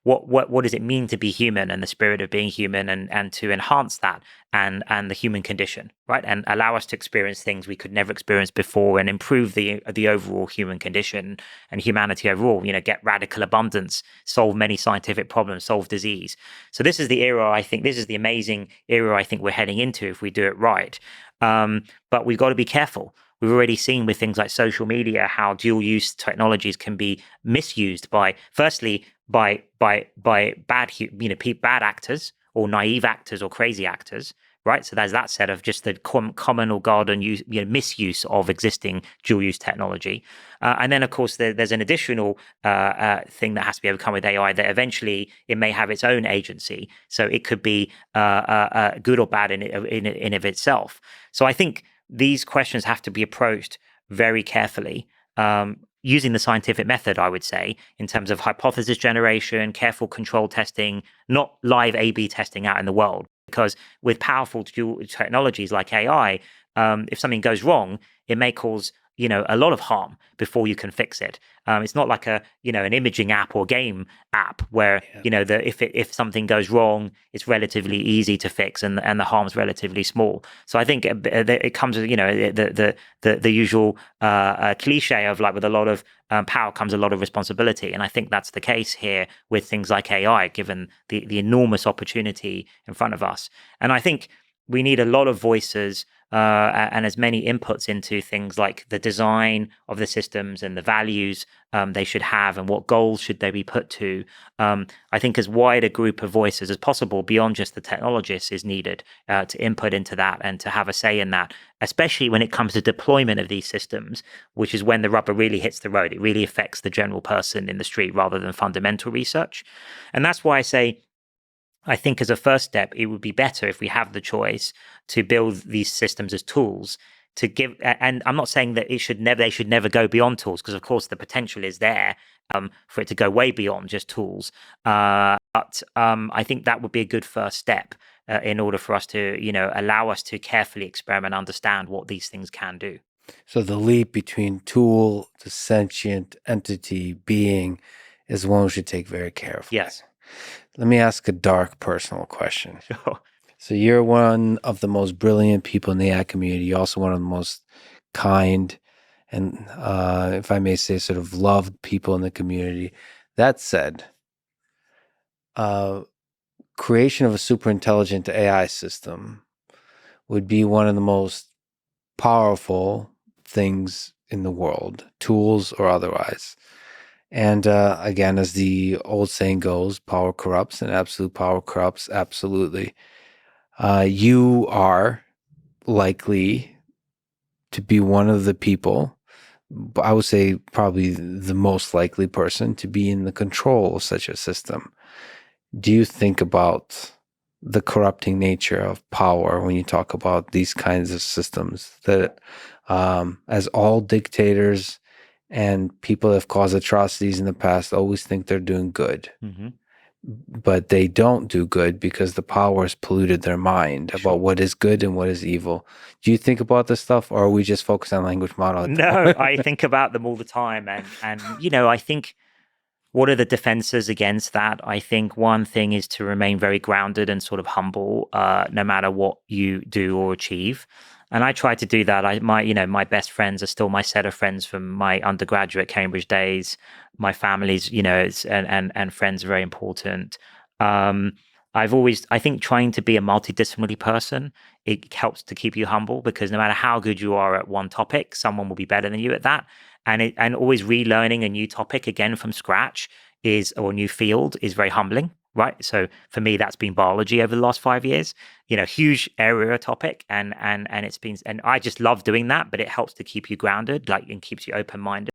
what does it mean to be human, and the spirit of being human, and to enhance that, and the human condition, right, and allow us to experience things we could never experience before, and improve the overall human condition and humanity overall. Get radical abundance, solve many scientific problems, solve disease. So this is the era, I think. This is the amazing era I think we're heading into if we do it right. But we've got to be careful. We've already seen with things like social media how dual use technologies can be misused by, firstly, by bad actors, or naive actors, or crazy actors, right? So there's that set of just the common or garden use, misuse of existing dual use technology, and then of course there's an additional thing that has to be overcome with AI, that eventually it may have its own agency. So it could be good or bad in of itself. So I think these questions have to be approached very carefully, using the scientific method, I would say, in terms of hypothesis generation, careful control testing, not live A/B testing out in the world. Because with powerful technologies like AI, if something goes wrong, it may cause a lot of harm before you can fix it. It's not like an imaging app or game app where if something goes wrong, it's relatively easy to fix, and the harm's relatively small. So I think it comes with the usual cliche of, like, with a lot of power comes a lot of responsibility, and I think that's the case here with things like AI, given the enormous opportunity in front of us. And I think we need a lot of voices and as many inputs into things like the design of the systems and the values they should have, and what goals should they be put to. I think as wide a group of voices as possible beyond just the technologists is needed to input into that and to have a say in that, especially when it comes to deployment of these systems, which is when the rubber really hits the road. It really affects the general person in the street rather than fundamental research. And that's why I say, I think as a first step, it would be better if we have the choice to build these systems as tools to give. And I'm not saying that they should never go beyond tools, because of course the potential is there for it to go way beyond just tools. But I think that would be a good first step in order for us to, allow us to carefully experiment, understand what these things can do. So the leap between tool to sentient entity being is one we should take very carefully. Yes. Let me ask a dark personal question. Sure. So you're one of the most brilliant people in the AI community. You're also one of the most kind and, if I may say, sort of loved people in the community. That said, creation of a super intelligent AI system would be one of the most powerful things in the world, tools or otherwise. And again, as the old saying goes, power corrupts, and absolute power corrupts absolutely. You are likely to be one of the people, I would say probably the most likely person, to be in the control of such a system. Do you think about the corrupting nature of power when you talk about these kinds of systems, that as all dictators and people that have caused atrocities in the past always think they're doing good, but they don't do good because the power has polluted their mind about what is good and what is evil? Do you think about this stuff, or are we just focused on language model? No, I think about them all the time. And I think, what are the defenses against that? I think one thing is to remain very grounded and sort of humble, no matter what you do or achieve. And I try to do that. My best friends are still my set of friends from my undergraduate Cambridge days. My family's, and friends are very important. I think trying to be a multidisciplinary person, it helps to keep you humble, because no matter how good you are at one topic, someone will be better than you at that. And always relearning a new topic again from scratch or a new field is very humbling, right? So for me, that's been biology over the last 5 years. Huge area topic, and I just love doing that. But it helps to keep you grounded, and keeps you open minded.